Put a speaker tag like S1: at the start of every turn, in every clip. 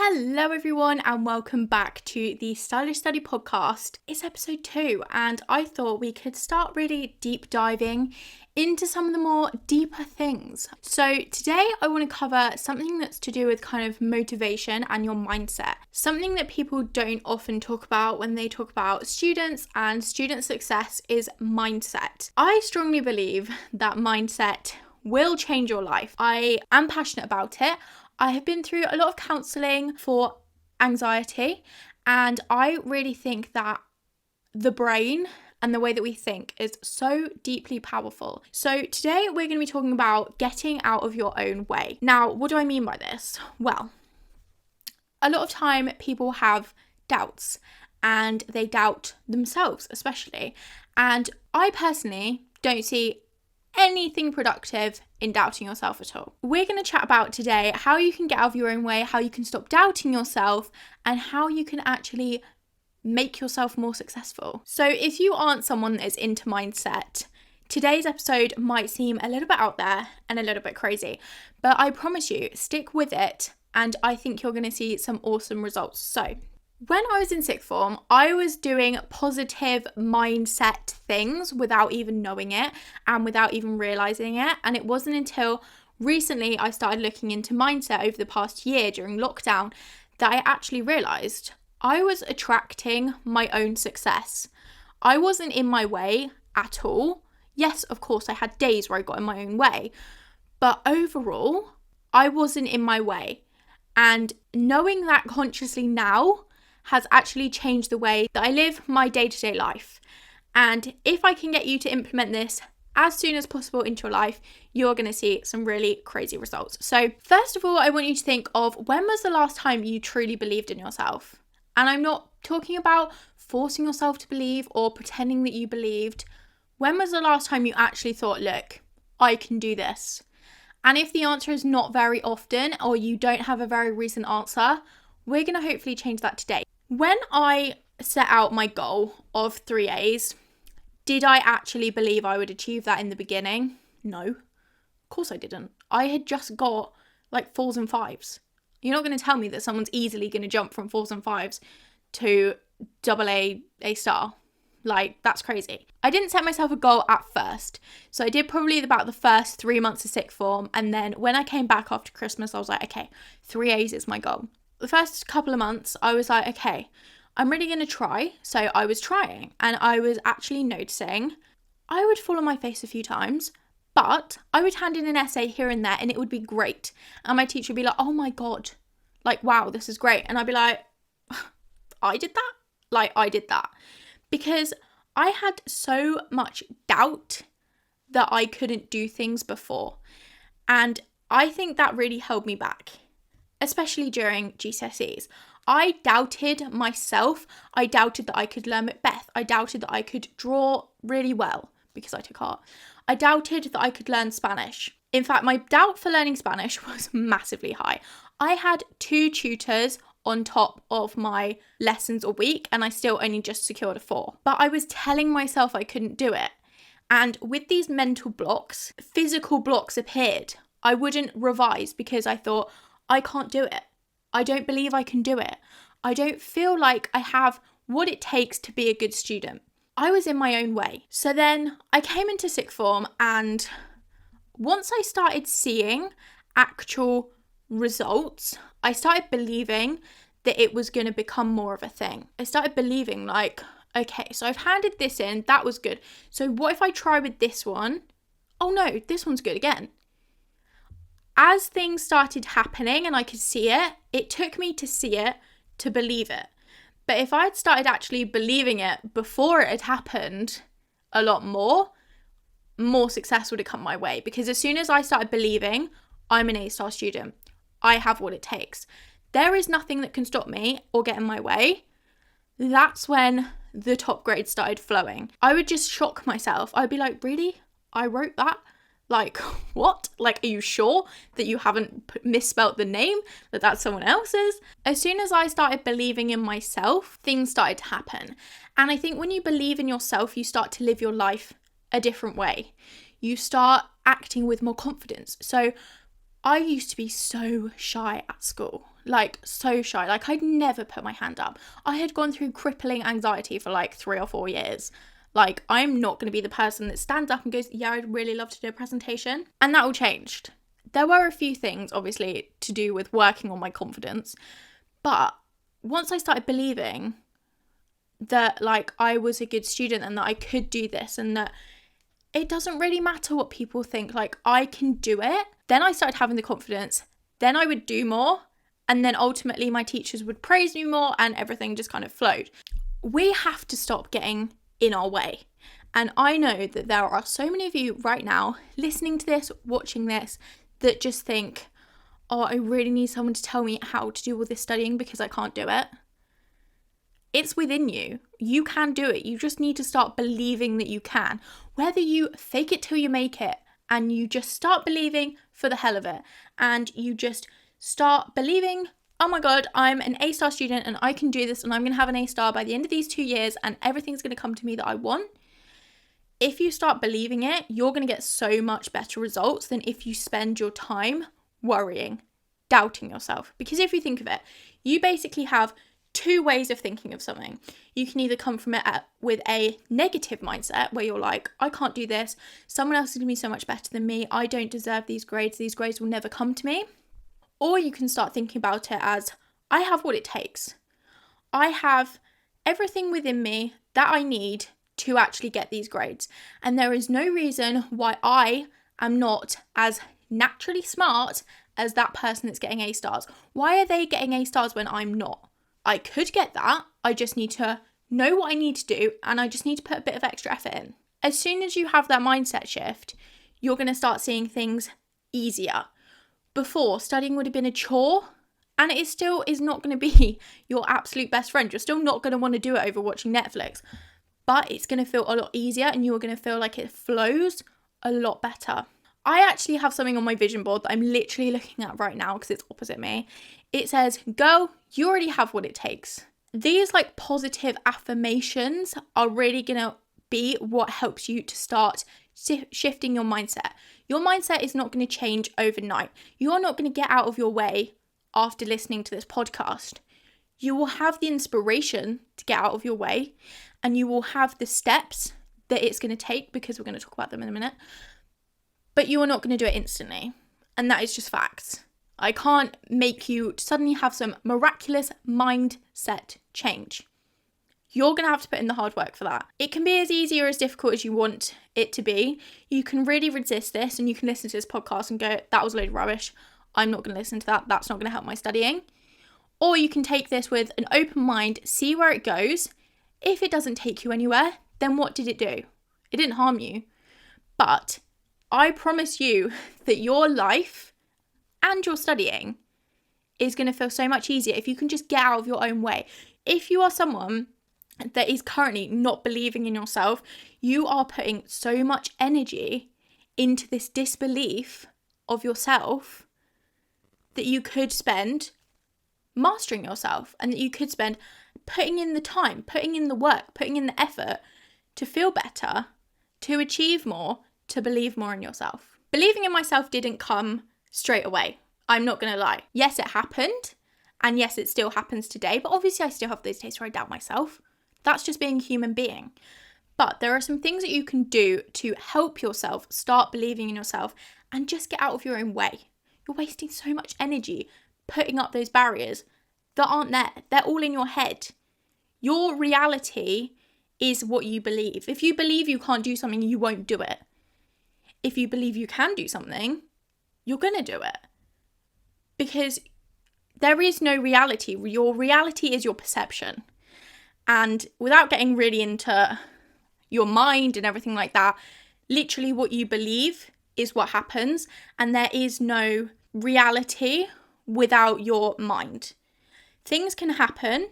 S1: Hello everyone and welcome back to the Stylish Study podcast. It's episode 2 and I thought we could start really deep diving into some of the more deeper things. So today I want to cover something that's to do with kind of motivation and your mindset. Something that people don't often talk about when they talk about students and student success is mindset. I strongly believe that mindset will change your life. I am passionate about it. I have been through a lot of counselling for anxiety, and I really think that the brain and the way that we think is so deeply powerful. So today we're going to be talking about getting out of your own way. Now, what do I mean by this? Well, a lot of time people have doubts and they doubt themselves especially. And I personally don't see anything productive in doubting yourself at all. We're going to chat about today how you can get out of your own way, how you can stop doubting yourself, and how you can actually make yourself more successful. So if you aren't someone that is into mindset, today's episode might seem a little bit out there and a little bit crazy, but I promise you, stick with it and I think you're going to see some awesome results. So when I was in sixth form, I was doing positive mindset things without even knowing it and without even realizing it. And it wasn't until recently I started looking into mindset over the past year during lockdown that I actually realized I was attracting my own success. I wasn't in my way at all. Yes, of course, I had days where I got in my own way, but overall, I wasn't in my way. And knowing that consciously now has actually changed the way that I live my day-to-day life. And if I can get you to implement this as soon as possible into your life, you're going to see some really crazy results. So first of all, I want you to think of when was the last time you truly believed in yourself? And I'm not talking about forcing yourself to believe or pretending that you believed. When was the last time you actually thought, look, I can do this? And if the answer is not very often, or you don't have a very recent answer, we're going to hopefully change that today. When I set out my goal of 3 A's, did I actually believe I would achieve that in the beginning? No, of course I didn't. I had just got like 4s and 5s. You're not going to tell me that someone's easily going to jump from 4s and 5s to AA, A star. Like, that's crazy. I didn't set myself a goal at first. So I did probably about the first 3 months of sixth form. And then when I came back after Christmas, I was like, okay, 3 A's is my goal. The first couple of months, I was like, okay, I'm really going to try. So I was trying and I was actually noticing I would fall on my face a few times, but I would hand in an essay here and there and it would be great. And my teacher would be like, oh my God, like, wow, this is great. And I'd be like, I did that? Like, I did that. Because I had so much doubt that I couldn't do things before. And I think that really held me back, especially during GCSEs. I doubted myself. I doubted that I could learn Macbeth. I doubted that I could draw really well because I took art. I doubted that I could learn Spanish. In fact, my doubt for learning Spanish was massively high. I had 2 tutors on top of my lessons a week and I still only just secured a 4. But I was telling myself I couldn't do it. And with these mental blocks, physical blocks appeared. I wouldn't revise because I thought, I can't do it. I don't believe I can do it. I don't feel like I have what it takes to be a good student. I was in my own way. So then I came into sixth form and once I started seeing actual results, I started believing that it was going to become more of a thing. I started believing like, okay, so I've handed this in, that was good. So what if I try with this one? Oh no, this one's good again. As things started happening and I could see it, it took me to see it to believe it. But if I had started actually believing it before it had happened a lot more success would have come my way. Because as soon as I started believing I'm an A-star student, I have what it takes, there is nothing that can stop me or get in my way, that's when the top grades started flowing. I would just shock myself. I'd be like, really? I wrote that? Like, what? Like, are you sure that you haven't misspelt the name, that that's someone else's? As soon as I started believing in myself, things started to happen. And I think when you believe in yourself, you start to live your life a different way. You start acting with more confidence. So I used to be so shy at school. like so shy. Like I'd never put my hand up. I had gone through crippling anxiety for like 3 or 4 years. Like I'm not going to be the person that stands up and goes, yeah, I'd really love to do a presentation. And that all changed. There were a few things obviously to do with working on my confidence. But once I started believing that like I was a good student and that I could do this and that it doesn't really matter what people think, like I can do it, then I started having the confidence. Then I would do more, and then ultimately my teachers would praise me more and everything just kind of flowed. We have to stop getting in our way. And I know that there are so many of you right now listening to this, watching this, that just think, oh, I really need someone to tell me how to do all this studying because I can't do it. It's within you. You can do it. You just need to start believing that you can. Whether you fake it till you make it and you just start believing for the hell of it and you just start believing, oh my God, I'm an A-star student and I can do this and I'm going to have an A-star by the end of these 2 years and everything's going to come to me that I want. If you start believing it, you're going to get so much better results than if you spend your time worrying, doubting yourself. Because if you think of it, you basically have 2 ways of thinking of something. You can either come from it with a negative mindset where you're like, I can't do this, someone else is going to be so much better than me, I don't deserve these grades will never come to me. Or you can start thinking about it as, I have what it takes. I have everything within me that I need to actually get these grades. And there is no reason why I am not as naturally smart as that person that's getting A stars. Why are they getting A stars when I'm not? I could get that. I just need to know what I need to do and I just need to put a bit of extra effort in. As soon as you have that mindset shift, you're going to start seeing things easier. Before, studying would have been a chore and it still is not going to be your absolute best friend. You're still not going to want to do it over watching Netflix, but it's going to feel a lot easier and you're going to feel like it flows a lot better. I actually have something on my vision board that I'm literally looking at right now because it's opposite me. It says, girl, you already have what it takes. These like positive affirmations are really going to be what helps you to start shifting your mindset. Your mindset is not going to change overnight. You're not going to get out of your way after listening to this podcast. You will have the inspiration to get out of your way and you will have the steps that it's going to take because we're going to talk about them in a minute. But you are not going to do it instantly. And that is just facts. I can't make you suddenly have some miraculous mindset change. You're going to have to put in the hard work for that. It can be as easy or as difficult as you want it to be. You can really resist this and you can listen to this podcast and go, that was a load of rubbish. I'm not going to listen to that. That's not going to help my studying. Or you can take this with an open mind, see where it goes. If it doesn't take you anywhere, then what did it do? It didn't harm you. But I promise you that your life and your studying is going to feel so much easier if you can just get out of your own way. If you are someone that is currently not believing in yourself, you are putting so much energy into this disbelief of yourself that you could spend mastering yourself and that you could spend putting in the time, putting in the work, putting in the effort to feel better, to achieve more, to believe more in yourself. Believing in myself didn't come straight away. I'm not going to lie. Yes, it happened. And yes, it still happens today. But obviously I still have those days where I doubt myself. That's just being a human being. But there are some things that you can do to help yourself start believing in yourself and just get out of your own way. You're wasting so much energy putting up those barriers that aren't there. They're all in your head. Your reality is what you believe. If you believe you can't do something, you won't do it. If you believe you can do something, you're going to do it. Because there is no reality. Your reality is your perception. And without getting really into your mind and everything like that, literally what you believe is what happens. And there is no reality without your mind. Things can happen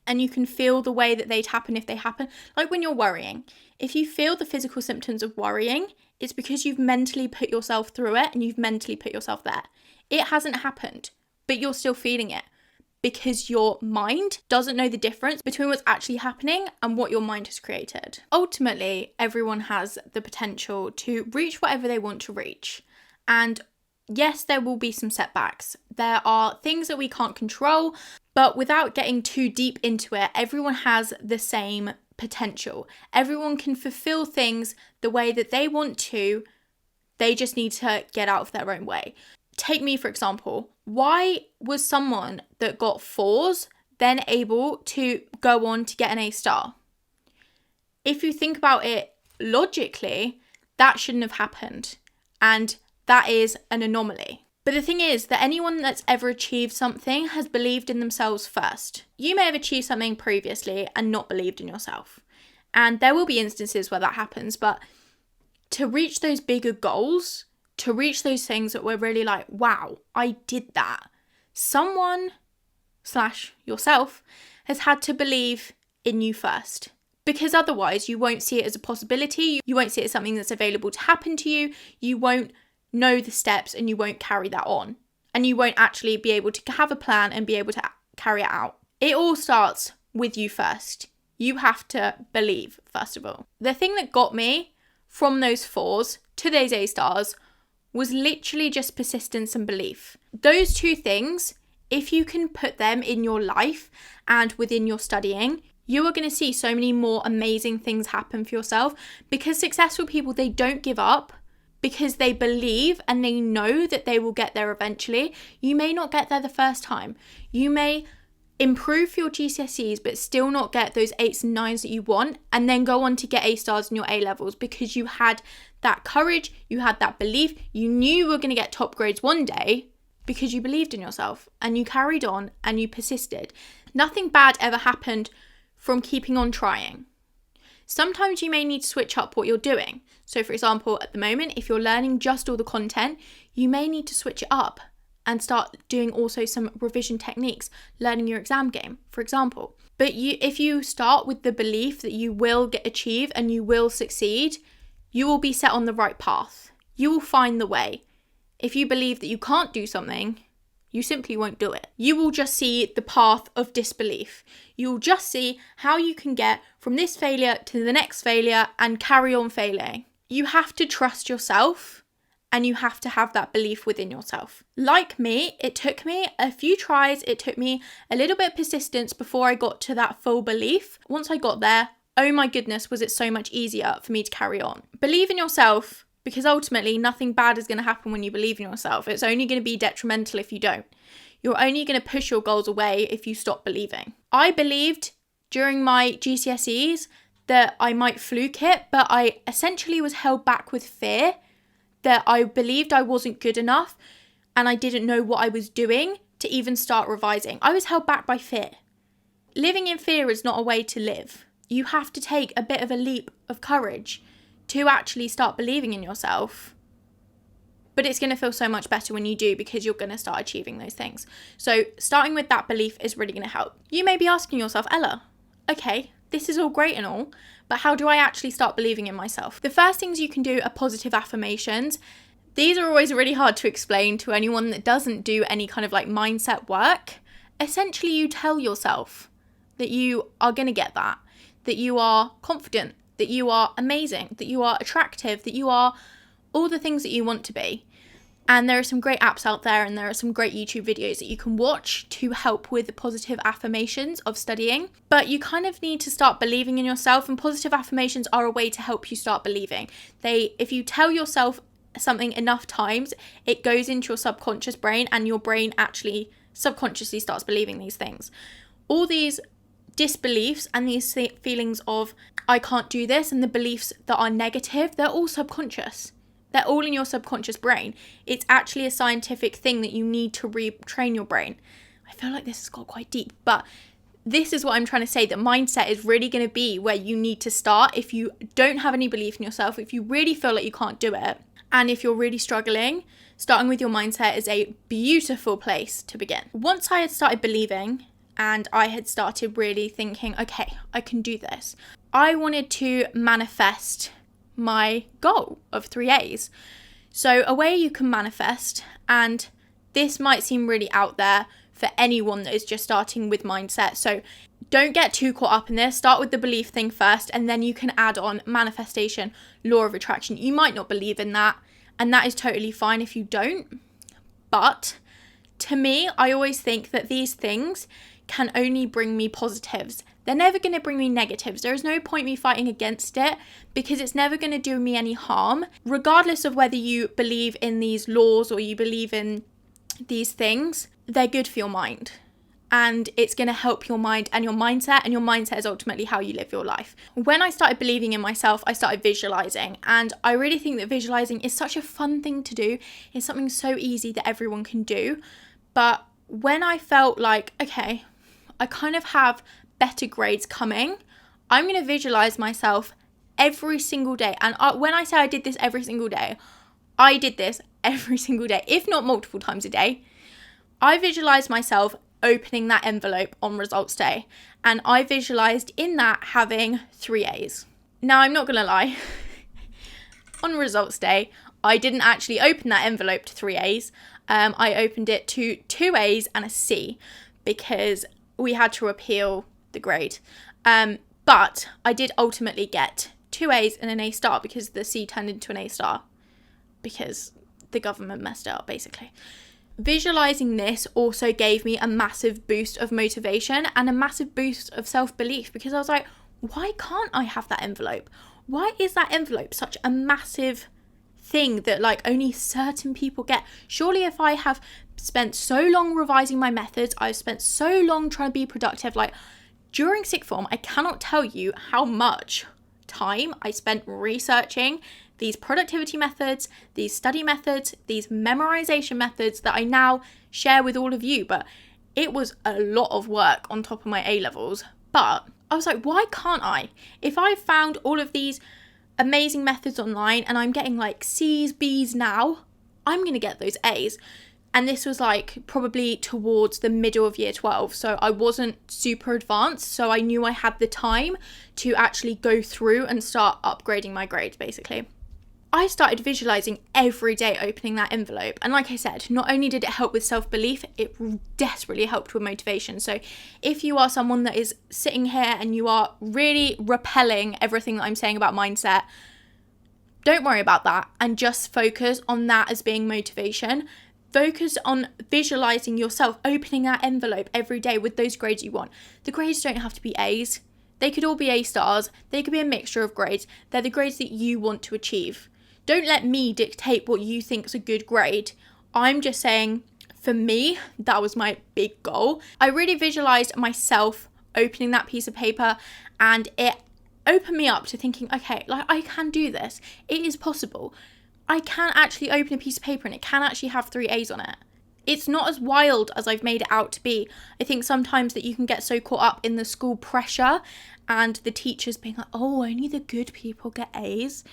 S1: and you can feel the way that they'd happen if they happen. Like when you're worrying. If you feel the physical symptoms of worrying, it's because you've mentally put yourself through it and you've mentally put yourself there. It hasn't happened, but you're still feeling it because your mind doesn't know the difference between what's actually happening and what your mind has created. Ultimately, everyone has the potential to reach whatever they want to reach. And Yes, there will be some setbacks. There are things that we can't control, but without getting too deep into it, everyone has the same potential. Everyone can fulfill things the way that they want to. They just need to get out of their own way. Take me, for example. Why was someone that got 4s then able to go on to get an A star? If you think about it logically, that shouldn't have happened. And that is an anomaly. But the thing is that anyone that's ever achieved something has believed in themselves first. You may have achieved something previously and not believed in yourself. And there will be instances where that happens, but to reach those bigger goals, to reach those things that we're really like, wow, I did that. Someone / yourself has had to believe in you first. Because otherwise you won't see it as a possibility. You won't see it as something that's available to happen to you. You won't know the steps and you won't carry that on. And you won't actually be able to have a plan and be able to carry it out. It all starts with you first. You have to believe, first of all. The thing that got me from those 4s to those A stars was literally just persistence and belief. Those two things, if you can put them in your life and within your studying, you are going to see so many more amazing things happen for yourself, because successful people, they don't give up because they believe and they know that they will get there eventually. You may not get there the first time. You may improve your GCSEs but still not get those 8s and 9s that you want, and then go on to get A stars in your A levels because you had that courage, you had that belief, you knew you were going to get top grades one day because you believed in yourself and you carried on and you persisted. Nothing bad ever happened from keeping on trying. Sometimes you may need to switch up what you're doing. So for example, at the moment, if you're learning just all the content, you may need to switch it up and start doing also some revision techniques, learning your exam game, for example. But if you start with the belief that you will achieve and you will succeed, you will be set on the right path. You will find the way. If you believe that you can't do something, you simply won't do it. You will just see the path of disbelief. You will just see how you can get from this failure to the next failure and carry on failing. You have to trust yourself and you have to have that belief within yourself. Like me, it took me a few tries. It took me a little bit of persistence before I got to that full belief. Once I got there, oh my goodness, was it so much easier for me to carry on. Believe in yourself, because ultimately nothing bad is going to happen when you believe in yourself. It's only going to be detrimental if you don't. You're only going to push your goals away if you stop believing. I believed during my GCSEs that I might fluke it, but I essentially was held back with fear that I believed I wasn't good enough and I didn't know what I was doing to even start revising. I was held back by fear. Living in fear is not a way to live. You have to take a bit of a leap of courage to actually start believing in yourself. But it's going to feel so much better when you do, because you're going to start achieving those things. So starting with that belief is really going to help. You may be asking yourself, Ella, okay, this is all great and all, but how do I actually start believing in myself? The first things you can do are positive affirmations. These are always really hard to explain to anyone that doesn't do any kind of like mindset work. Essentially, you tell yourself that you are going to get that you are confident, that you are amazing, that you are attractive, that you are all the things that you want to be. And there are some great apps out there and there are some great YouTube videos that you can watch to help with the positive affirmations of studying. But you kind of need to start believing in yourself, and positive affirmations are a way to help you start believing. If you tell yourself something enough times, it goes into your subconscious brain and your brain actually subconsciously starts believing these things. All these disbeliefs and these feelings of I can't do this and the beliefs that are negative, they're all subconscious. They're all in your subconscious brain. It's actually a scientific thing that you need to retrain your brain. I feel like this has got quite deep, but this is what I'm trying to say, that mindset is really going to be where you need to start if you don't have any belief in yourself, if you really feel like you can't do it, and if you're really struggling, starting with your mindset is a beautiful place to begin. Once I had started believing and I had started really thinking, okay, I can do this, I wanted to manifest my goal of 3 A's. So a way you can manifest, and this might seem really out there for anyone that is just starting with mindset, so don't get too caught up in this. Start with the belief thing first, and then you can add on manifestation, law of attraction. You might not believe in that, and that is totally fine if you don't. But to me, I always think that these things can only bring me positives. They're never going to bring me negatives. There is no point me fighting against it because it's never going to do me any harm. Regardless of whether you believe in these laws or you believe in these things, they're good for your mind. And it's going to help your mind and your mindset is ultimately how you live your life. When I started believing in myself, I started visualizing, and I really think that visualizing is such a fun thing to do. It's something so easy that everyone can do. But when I felt like, okay, I kind of have better grades coming, I'm going to visualize myself every single day. And when I say I did this every single day, I did this every single day, if not multiple times a day. I visualized myself opening that envelope on results day, and I visualized in that having 3 A's. Now, I'm not gonna lie, on results day, I didn't actually open that envelope to 3 A's. I opened it to 2 A's and a C because we had to appeal the grade. But I did ultimately get 2 A's and an A star because the C turned into an A star because the government messed it up, basically. Visualizing this also gave me a massive boost of motivation and a massive boost of self-belief because I was like, why can't I have that envelope? Why is that envelope such a massive thing that like only certain people get? Surely if I have spent so long revising my methods, I've spent so long trying to be productive, like during sixth form, I cannot tell you how much time I spent researching these productivity methods, these study methods, these memorization methods that I now share with all of you. But it was a lot of work on top of my A-levels. But I was like, why can't I? If I found all of these amazing methods online and I'm getting like C's, B's now, I'm going to get those A's. And this was like probably towards the middle of year 12. So I wasn't super advanced. So I knew I had the time to actually go through and start upgrading my grades, basically. I started visualizing every day opening that envelope. And like I said, not only did it help with self-belief, it desperately helped with motivation. So if you are someone that is sitting here and you are really repelling everything that I'm saying about mindset, don't worry about that and just focus on that as being motivation. Focus on visualizing yourself opening that envelope every day with those grades you want. The grades don't have to be A's. They could all be A stars. They could be a mixture of grades. They're the grades that you want to achieve. Don't let me dictate what you think is a good grade. I'm just saying, for me, that was my big goal. I really visualized myself opening that piece of paper, and it opened me up to thinking, okay, like I can do this. It is possible. I can actually open a piece of paper and it can actually have 3 A's on it. It's not as wild as I've made it out to be. I think sometimes that you can get so caught up in the school pressure and the teachers being like, oh, only the good people get A's.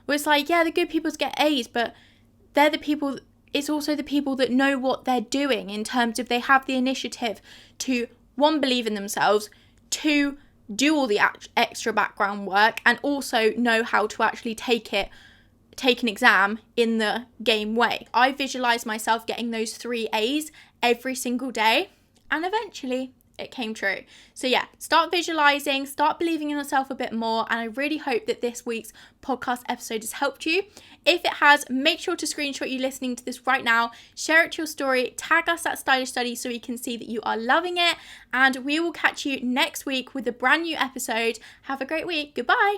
S1: Where it's like, yeah, the good people get A's, but they're the people, it's also the people that know what they're doing in terms of they have the initiative to, 1, believe in themselves, 2, do all the extra background work, and also know how to actually take an exam in the game way. I visualized myself getting those 3 A's every single day, and eventually it came true. So yeah, start visualizing, start believing in yourself a bit more, and I really hope that this week's podcast episode has helped you. If it has, make sure to screenshot you listening to this right now, share it to your story, tag us at Stylish Study so we can see that you are loving it, and we will catch you next week with a brand new episode. Have a great week. Goodbye.